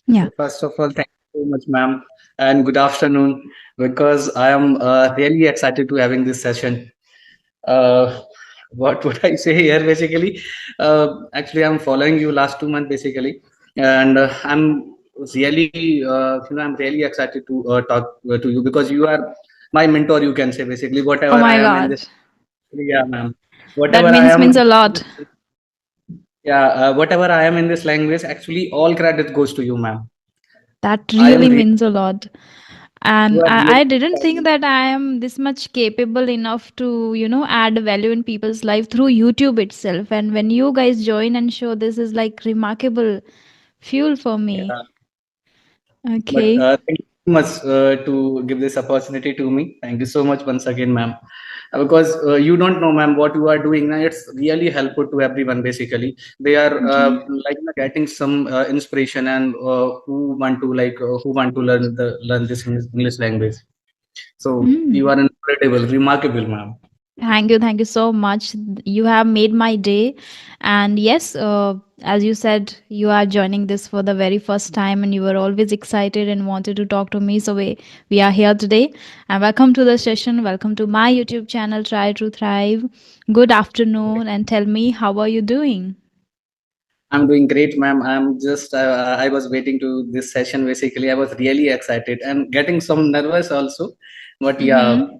Yeah. First of all, thank you so much, ma'am, and good afternoon. Because I am really excited to having this session. Uh, what would I say here? Basically, actually, I'm following you last 2 months basically, and I'm I'm really excited to talk to you because you are my mentor. You can say basically Oh whatever I my am in God. this. Yeah, ma'am. That Whatever I means am. a lot. Yeah, whatever I am in this language, actually, all credit goes to you, ma'am. That I am really really, means a lot. you And are I really. didn't think that I am this much capable enough to, add value in people's life through YouTube itself. And when you guys join and show, this is like remarkable fuel for me. Yeah, but Okay. thank you so much to give this opportunity to me. Thank you so much once again, ma'am. Because you don't know, ma'am, what you are doing. Now it's really helpful to everyone. Basically, they are Okay. getting some inspiration and who want to learn this English language. So you Mm. are incredible, remarkable, ma'am. Thank you. Thank you so much. You have made my day. And yes, as you said, you are joining this for the very first time and you were always excited and wanted to talk to me. So we are here today. And welcome to the session. Welcome to my YouTube channel, Try to Thrive. Good afternoon. And tell me, how are you doing? I'm doing great, ma'am. I was waiting to this session. Basically, I was really excited and getting some nervous also. But yeah, Mm-hmm.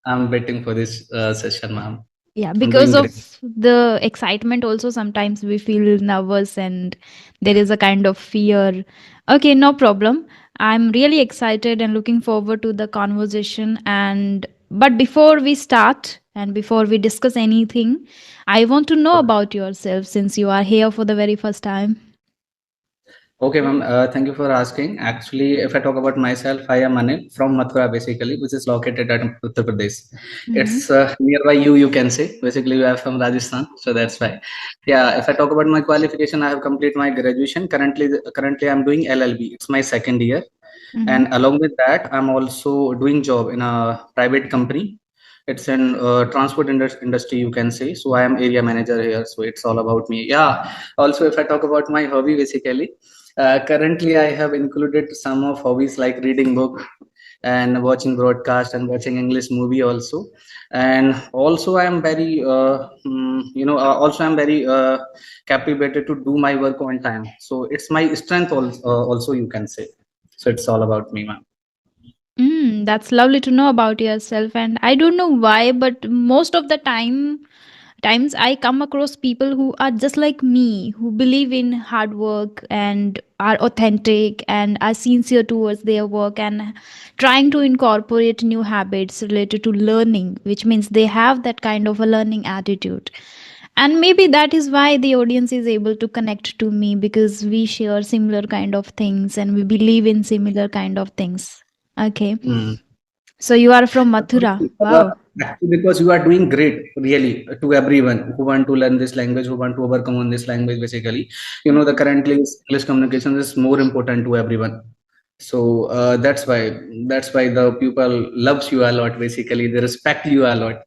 I'm waiting for this session, ma'am. Yeah, I'm because doing great. of the excitement, also sometimes we feel nervous and there is a kind of fear. Okay, no problem. I'm really excited and looking forward to the conversation. And but before we start and before we discuss anything, I want to know about yourself since you are here for the very first time. Okay, ma'am. Thank you for asking. Actually, if I talk about myself, I am Anil from Mathura, basically, which is located at Uttar Pradesh. Mm-hmm. It's nearby you, you can say. Basically, you are from Rajasthan, so that's why. Yeah, if I talk about my qualification, I have completed my graduation. Currently, I'm doing LLB. It's my second year, Mm-hmm. and along with that, I'm also doing job in a private company. It's in transport industry, you can say. So I am area manager here. So it's all about me. Yeah. Also, if I talk about my hobby, basically. Currently, I have included some of hobbies like reading book and watching broadcast and watching English movie also. And also, I am very, also I'm very captivated to do my work on time. So it's my strength also you can say. So it's all about me, ma'am. That's lovely to know about yourself. And I don't know why, but most of the times I come across people who are just like me, who believe in hard work and are authentic and are sincere towards their work and trying to incorporate new habits related to learning, which means they have that kind of a learning attitude. And maybe that is why the audience is able to connect to me, because we share similar kind of things and we believe in similar kind of things. Okay. Mm. So you are from Mathura. Wow. Actually, because you are doing great, really, to everyone who want to learn this language, who want to overcome on this language. Basically, the Mhm. currently English communication is more important to everyone. So that's why the people loves you a lot. Basically, they respect you a lot.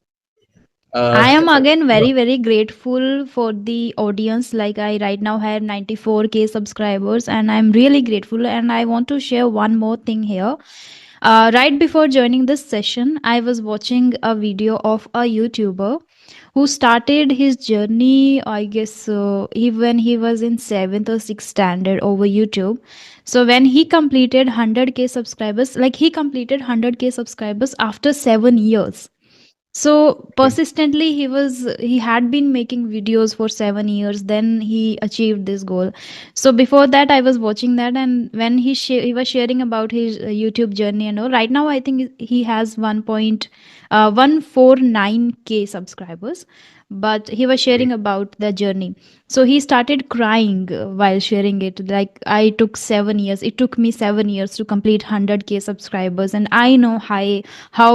I am So again very, very grateful for the audience. Like, I right now have 94K subscribers, and I'm really grateful. And I want to share one more thing here. Right before joining this session, I was watching a video of a YouTuber who started his journey, I guess, when he was in 7th or 6th standard over YouTube. So when he completed 100K subscribers, like he completed 100K subscribers after 7 years. So persistently he had been making videos for 7 years, then he achieved this goal. So before that I was watching that, and when he was sharing about his YouTube journey and all, right now I think he has 1.149K subscribers, but he was sharing about the journey. So he started crying while sharing it, like, I took 7 years, it took me 7 years to complete 100K subscribers, and I know how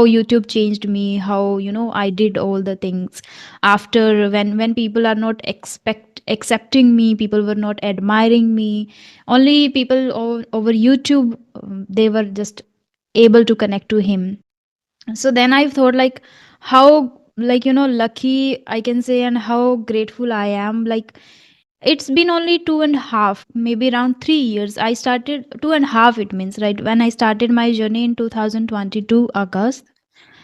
YouTube changed me, how I did all the things after, when people are not accepting me, people were not admiring me, only people over YouTube, they were just able to connect to him. So then I thought, like, how, like, lucky I can say, and how grateful I am. Like, It's been only 2.5, maybe around 3 years. I started 2.5, it means, right? When I started my journey in 2022, August.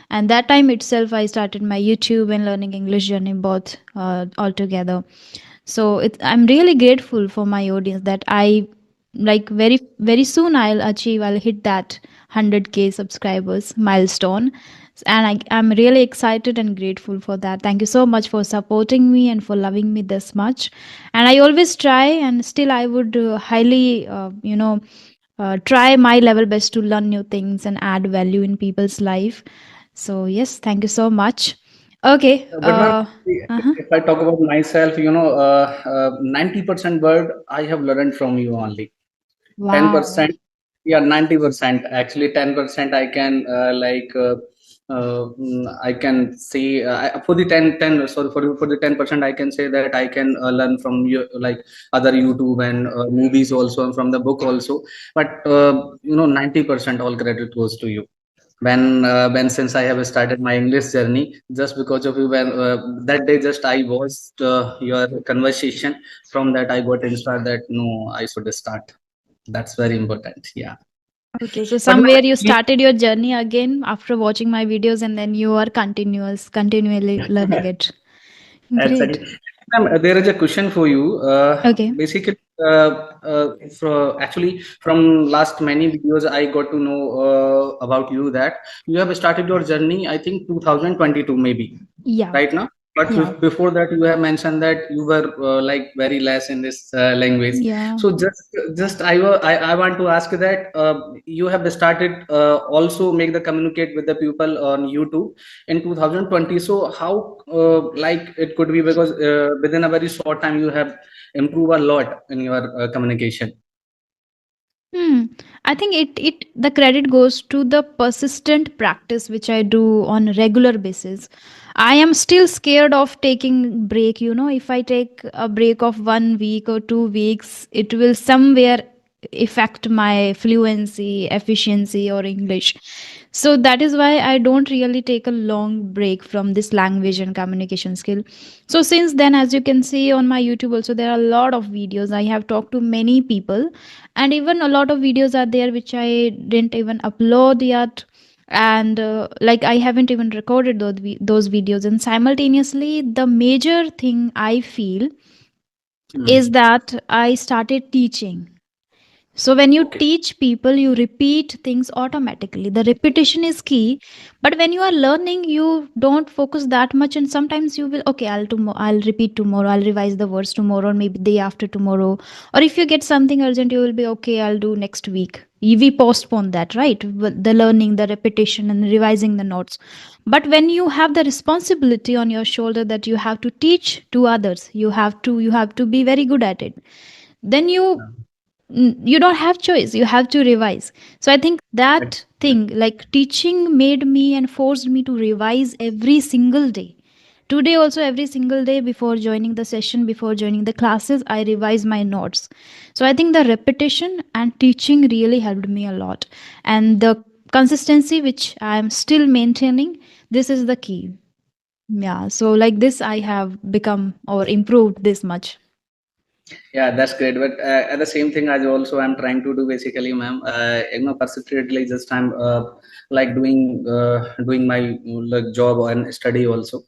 And that time itself, I started my YouTube and learning English journey both all together. So I'm really grateful for my audience that I like very soon I'll hit that 100K subscribers milestone. And I'm really excited and grateful for that. Thank you so much for supporting me and for loving me this much. And I always try, and still I would highly try my level best to learn new things and add value in people's life. So yes, thank you so much. Okay. But ma'am, Uh-huh. if I talk about myself, 90% word I have learned from you only. Wow. 10%, yeah, 90%. Actually, 10% I can I can say for the 10 sorry, for the 10% I can say that I can learn from you, like other YouTube and movies also, and from the book also. But 90% all credit goes to you. When since I have started my English journey, just because of you, when that day just I watched your conversation, from that I got inspired that no, I should start. That's very important. Yeah. Okay, so But ma'am, somewhere you actually, started your journey again after watching my videos, and then you are continually learning it. Great. exactly. Ma'am, there is a question for you. Okay. Basically, actually, from last many videos, I got to know about you that you have started your journey, I think 2022 maybe, Yeah. right now. But Yeah. before that, you have mentioned that you were like very less in this language. Yeah. So just I want to ask that you have started also make the communicate with the people on YouTube in 2020. So how like it could be, because within a very short time you have improved a lot in your communication. Hmm. I think it the credit goes to the persistent practice which I do on a regular basis. I am still scared of taking break, if I take a break of 1 week or 2 weeks, it will somewhere affect my fluency, efficiency or English. So that is why I don't really take a long break from this language and communication skill. So since then, as you can see on my YouTube also, there are a lot of videos. I have talked to many people, and even a lot of videos are there which I didn't even upload yet. And like I haven't even recorded those videos. And simultaneously, the major thing I feel is Hmm. that I started teaching. So when you Okay. teach people, you repeat things automatically. The repetition is key. But when you are learning, you don't focus that much. And sometimes you will, okay, I'll repeat tomorrow. I'll revise the words tomorrow, or maybe day after tomorrow. Or if you get something urgent, you will be, okay, I'll do next week. We postpone that, right? The learning, the repetition, and revising the notes. But when you have the responsibility on your shoulder that you have to teach to others, you have to be very good at it. Then you don't have choice, you have to revise. So I think that thing, like teaching, made me and forced me to revise every single day. Today also, every single day before joining the session, before joining the classes, I revise my notes. So I think the repetition and teaching really helped me a lot, and the consistency which I am still maintaining, this is the key. Yeah, so like this I have become or improved this much. Yeah, that's great. But at the same thing, as also I'm trying to do basically, ma'am, persistently, just I'm like doing my like job and study also.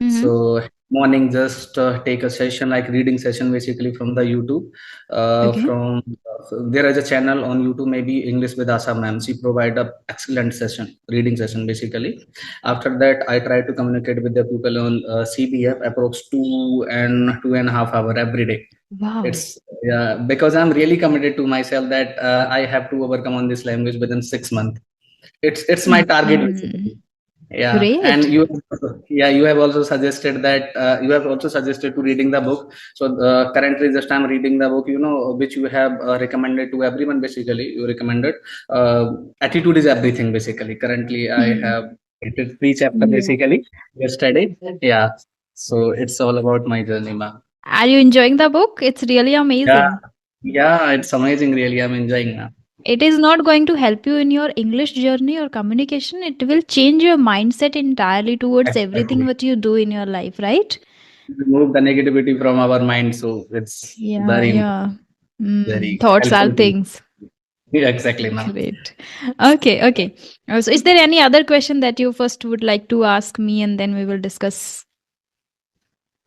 Mm-hmm. So morning, just take a session like reading session basically from the YouTube. Okay. From There is a channel on YouTube, maybe English with Asa ma'am. She provide a excellent session, reading session basically. After that, I try to communicate with the people on CBF approx 2 and 2.5 hour every day. Wow. It's Yeah, because I'm really committed to myself that I have to overcome on this language within 6 months. It's my target Mhm. basically. Yeah, and Great. you have also suggested that you have also suggested to reading the book. So currently, just I'm reading the book, which you have recommended to everyone. Basically, you recommended attitude is everything. Basically, currently I Hmm. have completed 3 chapter Yeah. basically yesterday. Yeah, so it's all about my journey, ma. Are you enjoying the book? It's really Yeah, amazing. yeah, it's amazing. Really, I'm enjoying now. It is not going to help you in your English journey or communication. It will change your mindset entirely towards everything Exactly. what you do in your life, right? remove the negativity from our mind. So it's Yeah, very, yeah. very Thoughts are helpful to. things. Yeah, exactly, ma'am. Great. Okay, okay. So, is there any other question that you first would like to ask me, and then we will discuss?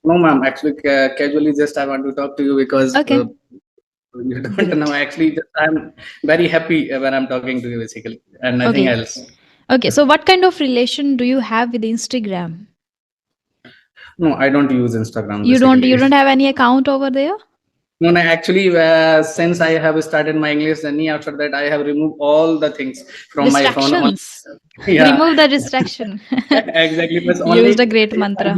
No, ma'am. Actually, casually, just I want to talk to you because Okay, you don't know. great. Actually, just, I'm very happy when I'm talking to you, basically, and nothing Okay, else. okay. So, what kind of relation do you have with Instagram? No, I don't use Instagram, You basically. don't have any account over there? No, no, actually, since I have started my English journey, after that, I have removed all the things from my phone. Only, Distractions. yeah, Remove the distraction. exactly. But Used a only great mantra.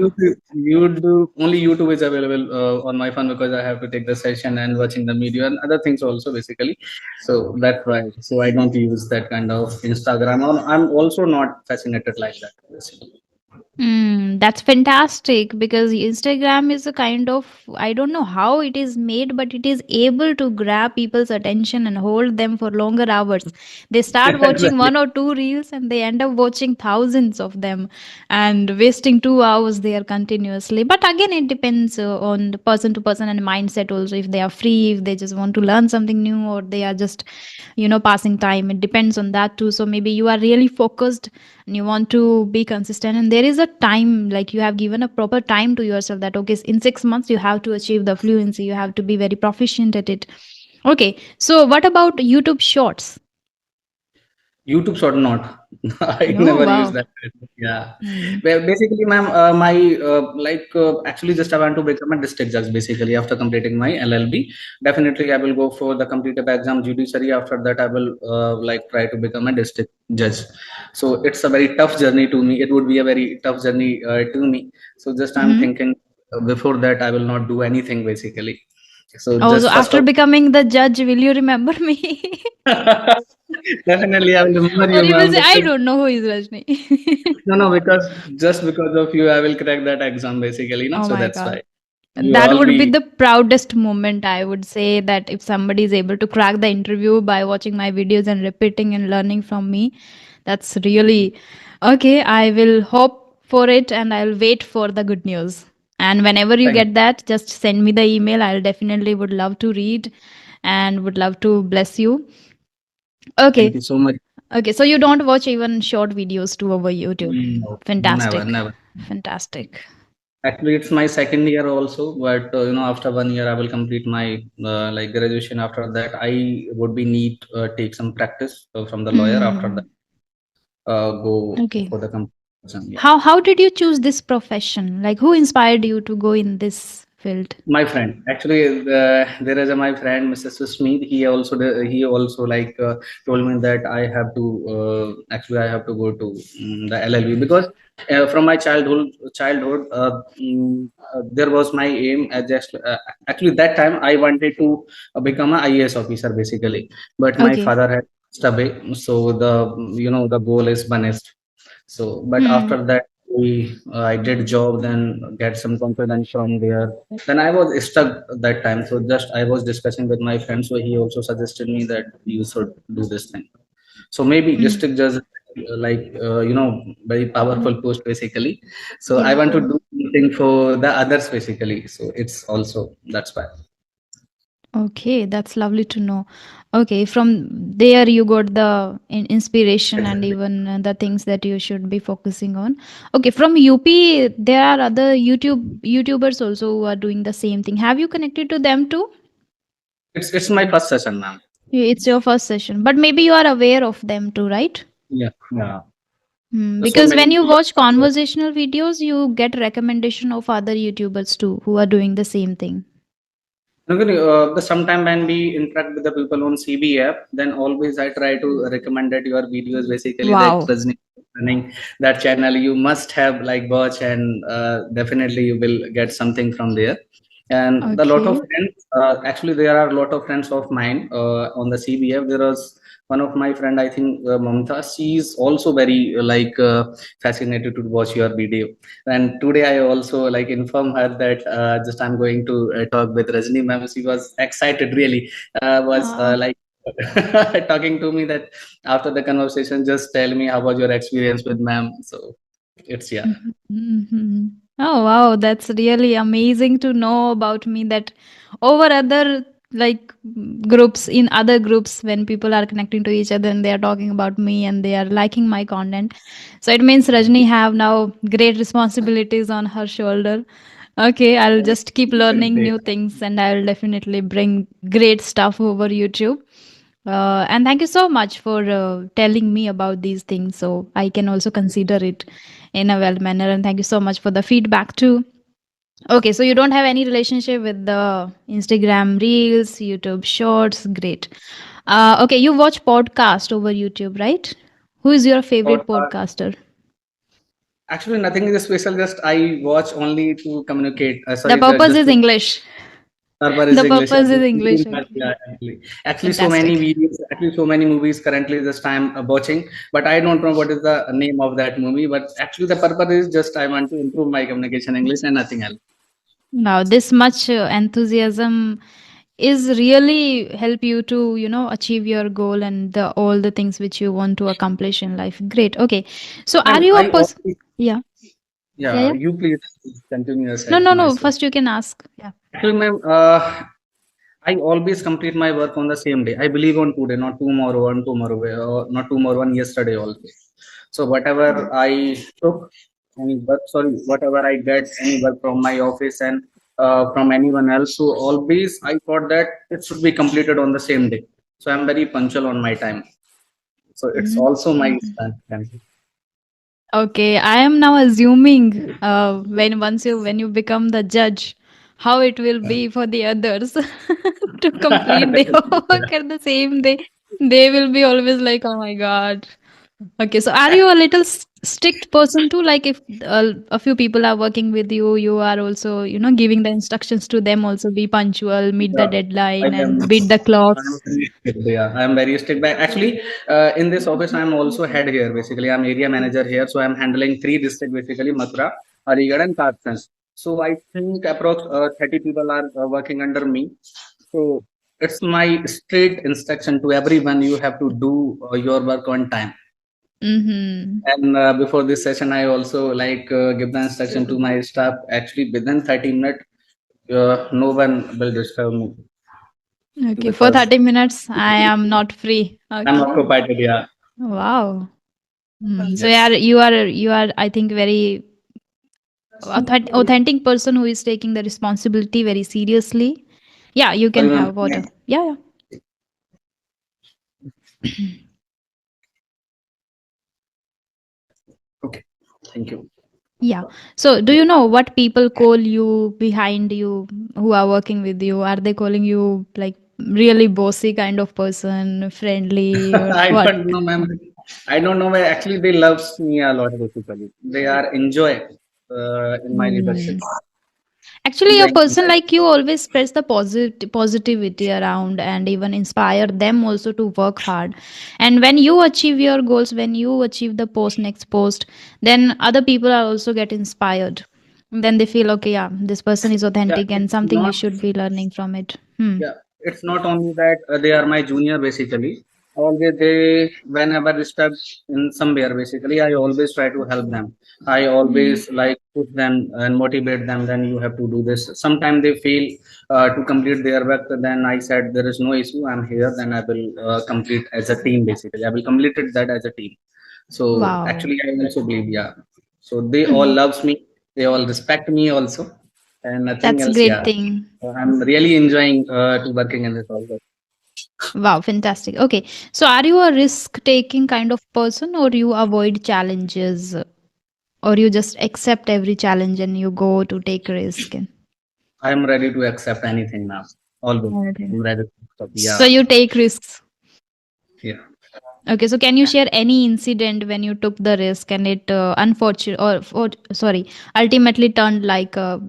YouTube, only YouTube is available on my phone because I have to take the session and watching the video and other things also, basically. So that's why. So I don't use that kind of Instagram. I'm also not fascinated like that, basically. That's fantastic because Instagram is a kind of, I don't know how it is made, but it is able to grab people's attention and hold them for longer hours. They start watching Exactly. one or two reels and they end up watching thousands of them and wasting 2 hours there continuously. But again, it depends on the person to person and mindset also. If they are free, if they just want to learn something new, or they are just, passing time, it depends on that too. So maybe you are really focused and you want to be consistent, and there is a time, like you have given a proper time to yourself, that okay, in 6 months you have to achieve the fluency, you have to be very proficient at it. Okay, so what about YouTube shorts? YouTube short not. I No, never use wow. that. Yeah. Hmm. Well, basically, ma'am, my actually just I want to become a district judge. Basically, after completing my LLB, definitely I will go for the completed exam judiciary. After that, I will like try to become a district judge. So it's a very tough journey to me. It would be a very tough journey to me. So just I'm Hmm. thinking before that I will not do anything basically. So Also, just first after of becoming the judge, will you remember me? definitely I will remember Or you, you will ma'am, say, I because don't know who is Rajni. no, because just because of you, I will crack that exam basically, Oh so my that's god. why you That all would be be. the proudest moment, I would say, that if somebody is able to crack the interview by watching my videos and repeating and learning from me, that's really okay. I will hope for it and I'll wait for the good news. And whenever you Thank, get that, just send me the email. I'll definitely would love to read and would love to bless you. thank you Okay. so much. Okay. So you don't watch even short videos too over YouTube. No, never, Fantastic. never. Fantastic. Actually, it's my second year also, but after 1 year, I will complete my like graduation. After that, I would be need take some practice from the lawyer. After that, Hmm. go Okay. for the company exam. Yeah. How did you choose this profession? Like who inspired you to go in this field? My friend, actually, there is my friend, Mrs. Smith. He also like told me that I have to actually I have to go to the LLB because from my childhood, there was my aim. Actually, that time I wanted to become a IAS officer basically, but my Okay. father had passed away, so the the goal is vanished. So, but Hmm. after that, I did job, then get some confidence from there. Then I was stuck that time. So just I was discussing with my friend. So he also suggested me that you should do this thing. So maybe Hmm. district judge, like very powerful post basically. So I Yeah. want to do something for the others basically. So it's also that's why. Okay, that's lovely to know. Okay, from there you got the inspiration and Exactly. even the things that you should be focusing on. Okay, from UP there are other YouTubers also who are doing the same thing. Have you connected to them too? It's my first session, ma'am. It's your first session, but maybe you are aware of them too, right? Yeah, yeah. So Because when many. you watch conversational videos, you get recommendation of other YouTubers too who are doing the same thing. Nagani, the sometime when we interact with the people on CB app, then always I try to recommend that your videos basically that Wow. Rajni is running that channel. You must have like watch and definitely you will get something from there. And the lot of Okay. friends, actually there are a lot of friends of mine on the CBF. There was one of my friend, I think Mamta. She is also very fascinated to watch your video, and today I also like inform her that just I'm going to talk with Rajni ma'am. She was excited really, was Ah. like talking to me that after the conversation, just tell me how was your experience with ma'am. So it's yeah. Mhm, mhm. Oh wow, that's really amazing to know about me that over other like groups in other groups when people are connecting to each other and they are talking about me and they are liking my content. So it means Rajni have now great responsibilities on her shoulder. Okay, I'll just keep learning new things and I'll definitely bring great stuff over YouTube. And thank you so much for telling me about these things so I can also consider it in a well manner. And thank you so much for the feedback too. Okay, so you don't have any relationship with the Instagram Reels, YouTube Shorts. Great. Okay, you watch podcast over YouTube, right? Who is your favorite Podcast. podcaster? Actually, nothing is special. Just I watch only to communicate. The Sorry, purpose just is to English. Harbour is The English. Yeah, purpose is just English. between that, Okay, yeah, actually, so many fantastic. videos, actually, so many movies currently just I'm watching, but I don't know what is the name of that movie. But actually, the purpose is just I want to improve my communication English and nothing else. Now, this much enthusiasm is really help you to achieve your goal and all the things which you want to accomplish in life. Great. Okay, so are Ma'am, you a I person? always, Yeah. Yeah, yeah, yeah. you please continue your No, side no, from my no, side. first you can ask. Yeah. Actually, ma'am, I always complete my work on the same day. I believe on today, not tomorrow, on tomorrow, or not tomorrow, on yesterday also. So whatever I took any work, sorry, whatever I get any work from my office and from anyone else, so always I thought that it should be completed on the same day. So I'm very punctual on my time. So it's Mhm. also my Mhm. strength. Okay, I am now assuming when you become the judge, how it will be for the others to complete their work at the same day. They will be always like, "Oh my god." Okay, so are you a little strict person too? Like if a few people are working with you, you are also giving the instructions to them. Also, be punctual, meet the Yeah, I deadline, am. and beat the I'm clocks. very strict. Yeah, I'm very strict. But actually, in this office, I'm also head here. Basically, I'm area manager here, so I'm handling three districts basically: Mathura, Aligarh, and Karsan. So I think approx 30 people are working under me. So it's my straight instruction to everyone: you have to do your work on time. Mm-hmm. And before this session, I also like give the instruction to my staff. Actually, within 30 minutes, no one will disturb me Okay, for because 30 minutes, I am not free. I'm Okay. occupied. Yeah. Wow. So Yes. you are I think very authentic person who is taking the responsibility very seriously. Yeah, you can Sorry, ma'am. have water. Yeah, yeah. Okay. Thank you. Yeah. So do you know what people call you behind you who are working with you? Are they calling you like really bossy kind of person, friendly or I what? don't know, ma'am. I don't know. Why. Actually, they loves me a lot. Basically, they are enjoy in my leadership. Hmm. Actually, a Like, person like you always spreads the positivity around and even inspire them also to work hard. And when you achieve your goals, when you achieve the post next post, then other people are also get inspired. Then they feel okay, yeah, this person is yeah, authentic and it's something we not. should be learning from it. Hmm. Yeah, it's not only that they are my junior basically. Always they whenever stuck in somewhere basically, I always try to help them. I Hmm. always like push them and motivate them. Then you have to do this. Sometimes they fail to complete their work. Then I said there is no issue. I'm here. Then I will complete as a team basically. I will complete it that as a team. So Wow. actually, I also believe yeah. So they all loves me. They all respect me also, and nothing That's a else. great Yeah, thing. I'm really enjoying to working in this also. Wow, fantastic. Okay. So are you a risk taking kind of person or you avoid challenges or you just accept every challenge and you go to take risk? I'm ready to accept anything now. Always, Okay. I'm ready to accept. So Yeah, you take risks. yeah. Okay, so can you share any incident when you took the risk and it unfortunate or sorry, ultimately turned like a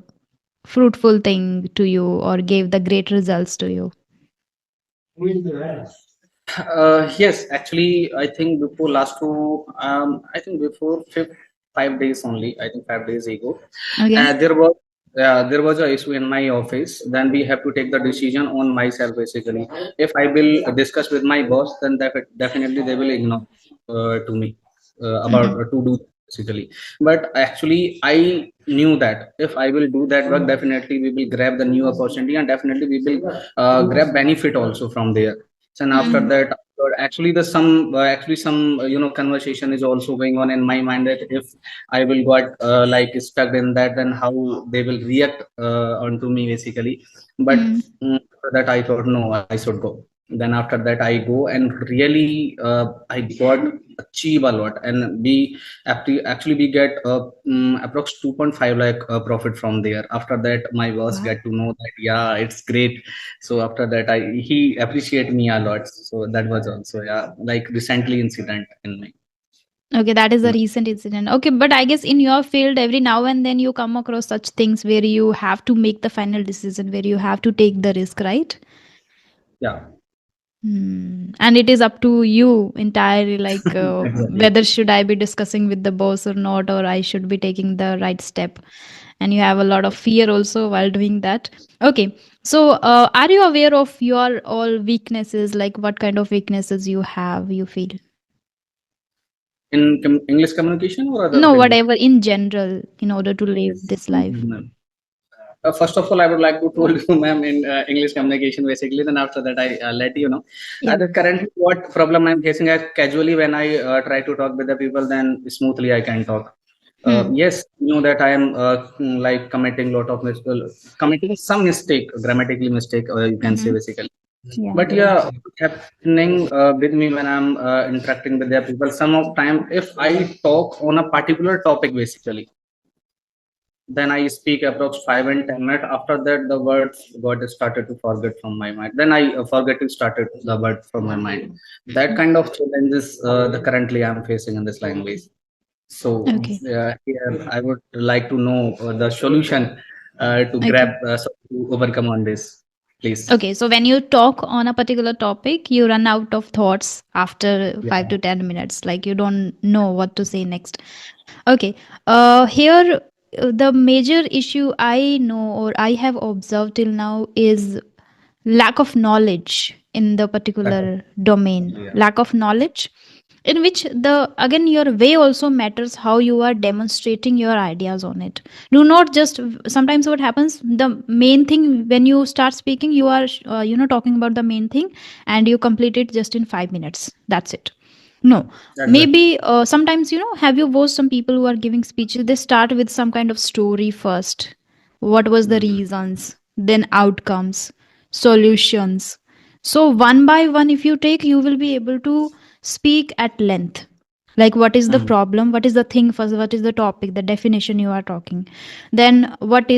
fruitful thing to you or gave the great results to you? Yes, actually, I think before last two, I think before 5 days only. I think 5 days ago, Okay. there was a issue in my office. Then we have to take the decision on myself basically. If I will discuss with my boss, then definitely they will ignore to me about Hmm. to do. basically. But actually, I knew that if I will do that work, definitely we will grab the new opportunity, and definitely we will grab benefit also from there. So, and after Hmm. that, actually the some actually some conversation is also going on in my mind, that if I will got like stuck in that, then how they will react onto me basically. But Hmm. after that I thought no, I should go. Then after that I go, and really I got achieve a lot, and we actually we get approx 2.5 lakh profit from there. After that my boss Wow. get to know that yeah, it's great. So after that he appreciate me a lot. So that was also, yeah, like recently incident in my. Okay, that is a recent incident. Okay, but I guess in your field, every now and then you come across such things where you have to make the final decision, where you have to take the risk, right? Yeah, And it is up to you entirely, like exactly. whether should I be discussing with the boss or not, or I should be taking the right step. And you have a lot of fear also while doing that. Okay, so are you aware of your all weaknesses? Like what kind of weaknesses you have? You feel In English communication or other no, thing? whatever in general, in order to live this life. Mhm. First of all, I would like to told you, ma'am, in English communication, basically. Then after that, I let you know. Yeah. Currently, what problem I'm facing? Casually, when I try to talk with the people, then smoothly I can talk. Hmm. Yes, you know that I am like committing lot of committing some mistake, grammatically mistake, you can say Mm-hmm. basically. Yeah. But yeah, what's happening with me when I'm interacting with the people, some of time, if I talk on a particular topic, basically, then I speak approx 5 and 10 minutes. After that, the words got started to forget from my mind. Then I forget to started the word from my mind. That kind of challenges the currently I'm facing in this language. So Okay. here I would like to know the solution to Okay. to overcome on this, please. Okay. So when you talk on a particular topic, you run out of thoughts after Yeah, 5 to 10 minutes. Like you don't know what to say next. Okay. Here, the major issue I know or I have observed till now is lack of knowledge in the lack of particular domain. yeah, Lack of knowledge in which the again your way also matters, how you are demonstrating your ideas on it. Do not just sometimes what happens, the main thing when you start speaking, you are talking about the main thing and you complete it just in 5 minutes, that's it. No, exactly. maybe sometimes, have you watched some people who are giving speeches, they start with some kind of story first. What was the Mm, reasons, then outcomes, solutions. So one by one, if you take, you will be able to speak at length. Like what is the mm, problem, what is the thing first, what is the topic, the definition you are talking, then what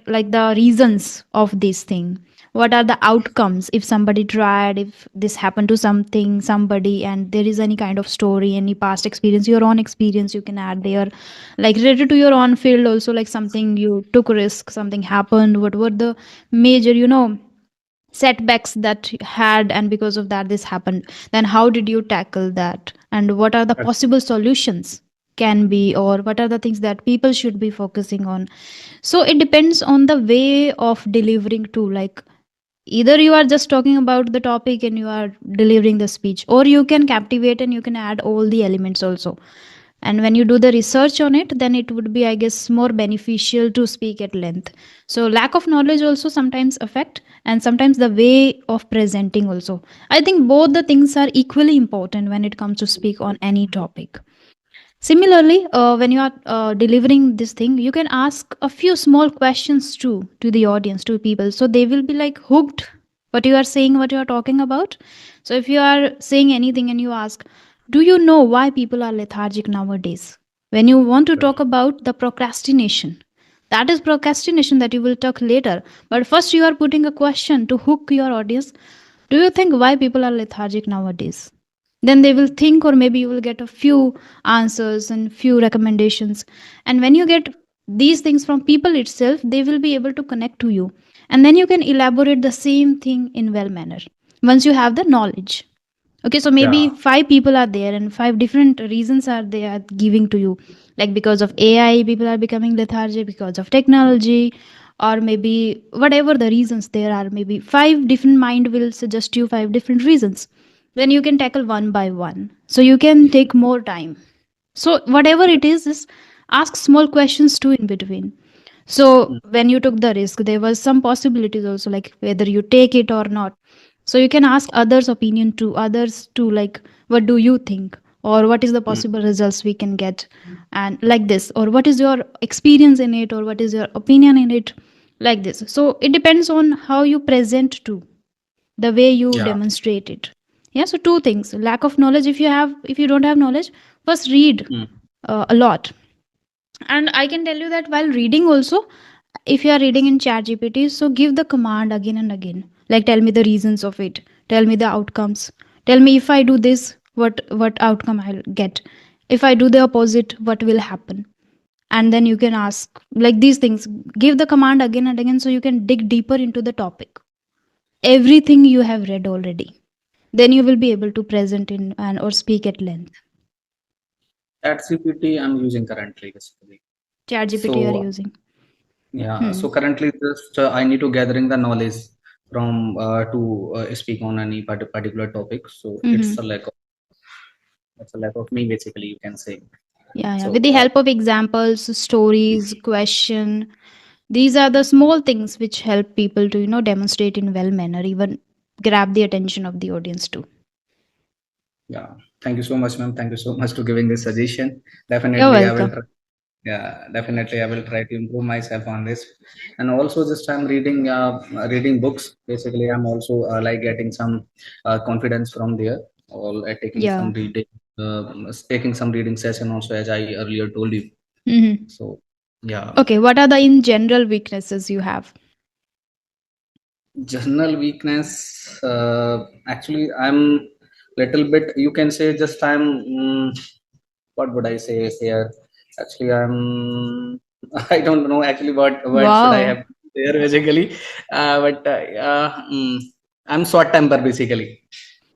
like the reasons of this thing, what are the outcomes if somebody tried, if this happened to somebody and there is any kind of story, any past experience, your own experience you can add there, like related to your own field also, like something you took risk, something happened, what were the major setbacks that you had and because of that this happened, then how did you tackle that and what are the possible solutions can be, or what are the things that people should be focusing on. So it depends on the way of delivering too, like either you are just talking about the topic and you are delivering the speech, or you can captivate and you can add all the elements also. And when you do the research on it, then it would be, I guess, more beneficial to speak at length. So lack of knowledge also sometimes affect, and sometimes the way of presenting also. I think both the things are equally important when it comes to speak on any topic. Similarly, when you are delivering this thing, you can ask a few small questions too to the audience, to people, so they will be like hooked what you are saying, what you are talking about. So if you are saying anything and you ask, "Do you know why people are lethargic nowadays?" When you want to talk about the procrastination, that is procrastination that you will talk later. But first, you are putting a question to hook your audience. Do you think why people are lethargic nowadays? Then they will think, or maybe you will get a few answers and few recommendations. And when you get these things from people itself, they will be able to connect to you. And then you can elaborate the same thing in well manner once you have the knowledge. Okay, so maybe yeah, five people are there and five different reasons are they are giving to you. Like because of AI, people are becoming lethargic, because of technology, or maybe whatever the reasons there are, maybe five different mind will suggest you five different reasons. Then you can tackle one by one. So you can take more time. So whatever it is ask small questions too in between. So mm, when you took the risk, there was some possibilities also, like whether you take it or not. So you can ask others' opinion to others to, like, what do you think, or what is the mm. possible results we can get, and like this, or what is your experience in it, or what is your opinion in it, like this. So it depends on how you present to, the way you Yeah. demonstrate it. Yeah. So two things: lack of knowledge. If you don't have knowledge, first read Mm, a lot. And I can tell you that while reading also, if you are reading in chat gpt, so give the command again and again, like tell me the reasons of it, tell me the outcomes, tell me if I do this, what outcome I'll get, if I do the opposite, what will happen. And then you can ask like these things, give the command again and again, so you can dig deeper into the topic, everything you have read already. Then you will be able to present in and or speak at length. that CPT I'm using currently basically. Chat gpt you are So using. yeah, Hmm. so currently just I need to gathering the knowledge from to speak on any particular topic. So Mm-hmm. it's a lack of me basically, you can say. Yeah, yeah. With So the help of examples, stories, question, these are the small things which help people to, demonstrate in well manner, even grab the attention of the audience too. yeah, thank you so much, ma'am. Thank you so much to giving this suggestion. You're Definitely, I will welcome. try. Yeah, definitely, I will try to improve myself on this. And also, just I'm reading books. Basically, I'm also like getting some confidence from there. Or Yeah. uh, taking some reading session also, as I earlier told you. Hmm. So, yeah, Okay. What are the in general weaknesses you have? journal weakness. Actually, I'm little bit. You can say just I'm. What would I say here? Actually, I'm. I don't know actually what word should I Wow. have there basically. But I'm short temper basically.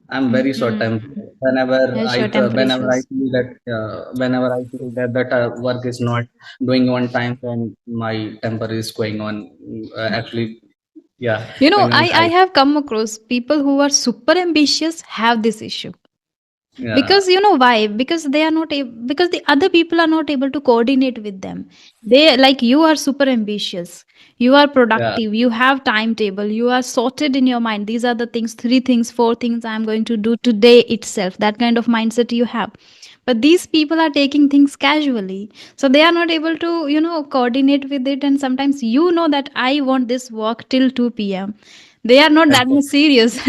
I'm very short Mm-hmm. temper. Whenever Yeah, short temper whenever I issues. feel that work is not doing on time, and my temper is going on. Actually, yeah, going on I high. have come across people who are super ambitious have this issue. Yeah, Because you know why? Because they are not able, because the other people are not able to coordinate with them. They, like, you are super ambitious, you are yeah. productive, you have timetable, you are sorted in your mind, these are the things, three things, four things I am going to do today itself, that kind of mindset you have. But these people are taking things casually, so they are not able to, coordinate with it. And sometimes, that I want this work till 2 p.m., they are not that much serious.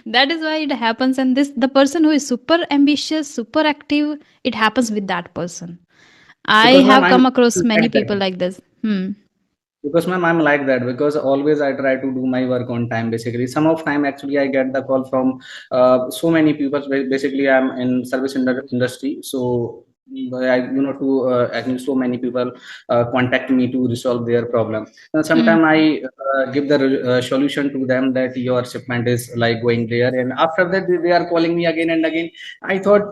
That is why it happens. And this, the person who is super ambitious, super active, it happens with that person. I Because ma'am, have I'm come across many like that. people like this. Hmm. Because ma'am, I'm like that because always I try to do my work on time basically. Some of time actually I get the call from so many people. Basically I'm in industry, so I, to actually so many people contact me to resolve their problem. And Hmm. sometimes I give the solution to them that your shipment is like going there, and after that they are calling me again and again. I thought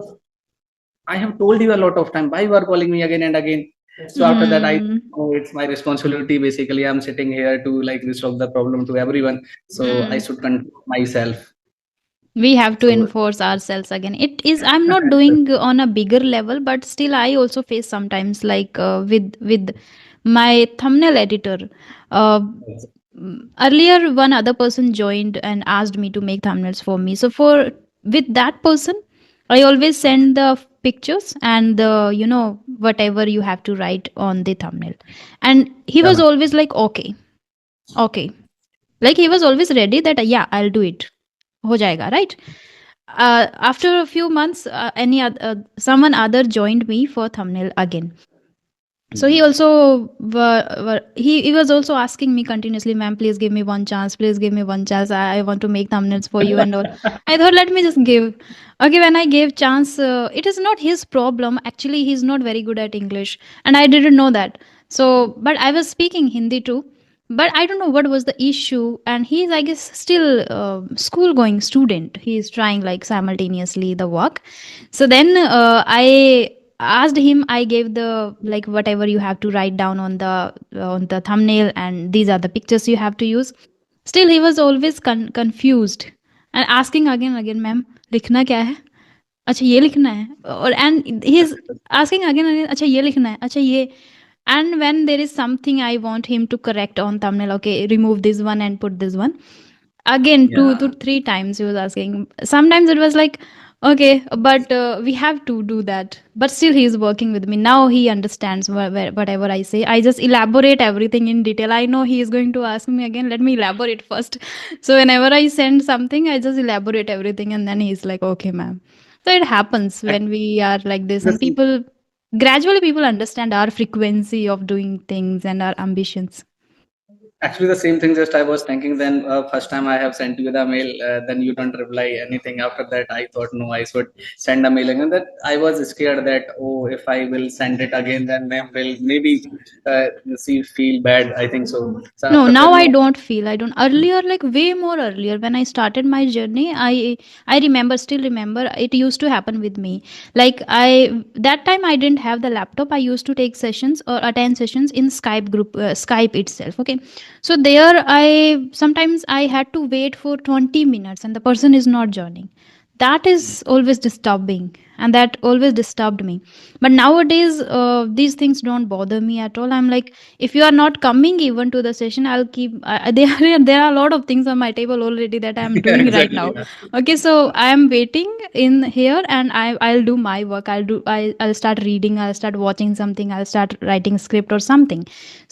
I have told you a lot of time. Why you are calling me again and again? So after that, Hmm. oh, it's my responsibility. Basically, I'm sitting here to like resolve the problem to everyone. So I Hmm. should control myself. We have to So enforce ourselves again. It is, I'm not doing on a bigger level, but still I also face sometimes, like, with my thumbnail editor. uh, Earlier one other person joined and asked me to make thumbnails for me. So for with that person, I always send the pictures and the, whatever you have to write on the thumbnail. And he yeah, was ma'am. always like, okay, okay, like he was always ready that, yeah, I'll do it, ho jayega, right? After a few months, someone other joined me for thumbnail again. So he Mhm. also he was also asking me continuously, ma'am, please give me one chance, please give me one chance, I want to make thumbnails for you and all. I thought, let me just give. Okay, when I gave chance, it is not his problem, actually he's not very good at English, and I didn't know that. So but I was speaking Hindi too, but I don't know what was the issue. And he's, I guess, still school going student, he's trying like simultaneously the work. So then I asked him, I gave the, like, whatever you have to write down on the thumbnail, and these are the pictures you have to use. Still he was always confused and asking again and again, ma'am, likhna kya hai? अच्छा ये लिखना है, और and he is asking again again, अच्छा ये लिखना है, अच्छा ये. And when there is something I want him to correct on thumbnail, okay, remove this one and put this one. Again, two Yeah. to three times he was asking. Sometimes it was like, okay, but we have to do that. But still, he is working with me. Now he understands whatever I say. I just elaborate everything in detail. I know he is going to ask me again. Let me elaborate first. So whenever I send something, I just elaborate everything, and then he's like, okay, ma'am. So it happens when we are like this, and This people gradually people understand our frequency of doing things and our ambitions. actually the same thing. Just I was thinking. Then first time I have sent you the mail, then you don't reply anything. After that, I thought no, I should send a mail again. That I was scared that oh, if I will send it again, then they will maybe uh, she feel bad. I think so. So No, after that, now I no. don't feel. I don't. Earlier, like way more earlier, when I started my journey, I remember, still remember, it used to happen with me. Like I that time I didn't have the laptop. I used to take sessions or attend sessions in Skype group, Skype itself. Okay, so there I sometimes I had to wait for 20 minutes, and the person is not joining. That is always disturbing, and that always disturbed me. But nowadays, these things don't bother me at all. I'm like, if you are not coming even to the session, I'll keep there are a lot of things on my table already that I'm Yeah, doing right exactly. now. Okay, so I am waiting in here, and I'll do my work. I'll start reading, I'll start watching something, I'll start writing script or something.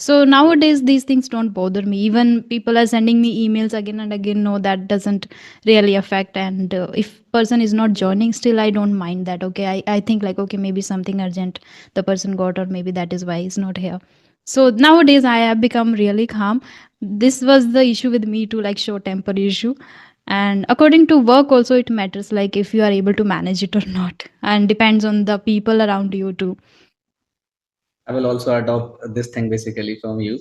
So nowadays these things don't bother me. Even people are sending me emails again and again. No, that doesn't really affect. And if person is not joining, still I don't mind that. Okay, I think like, okay, maybe something urgent the person got, or maybe that is why he's not here. So nowadays I have become really calm. This was the issue with me too, like short temper issue. And according to work also it matters, like if you are able to manage it or not, and depends on the people around you too. I will also adopt this thing basically from you,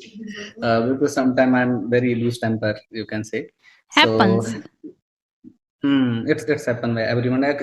because sometimes I'm very loose temper, you can say. So, Happens. it's happened by everyone. Like,